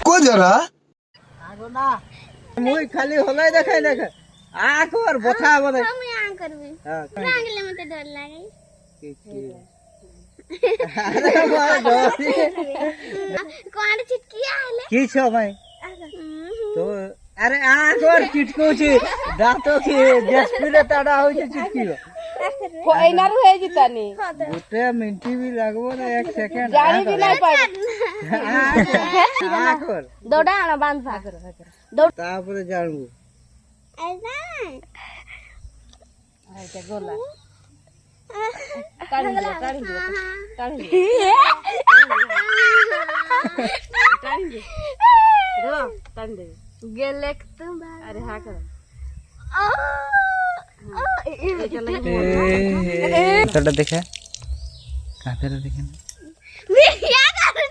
को जरा আগো না মুই খালি হলাই দেখাই না আকর বথা বলে আমি আ করবি হ্যাঁ না গেলে মতে ডর লাগে আরে ভাই ডরি কোন চিটকি আইলে কি ছো ভাই তো আরে আকর চিটকুছি দাঁতো কি জেসপিলে তাড়া হইছে চিটকিও এইনারু হয়ে জিতানি গোটে মিনিট भी লাগবো না 1 সেকেন্ড জানি বি নাই পাই আকর দৌড়া আনা বাঁধ তারপরে জানবো আইবা আইটা গোলা টানি দে টানি দে টানি দে টানি দে रो टानी दे গেলেক তুম अरे हाँ कर এটা দেখে কাঁথাটা দেখেন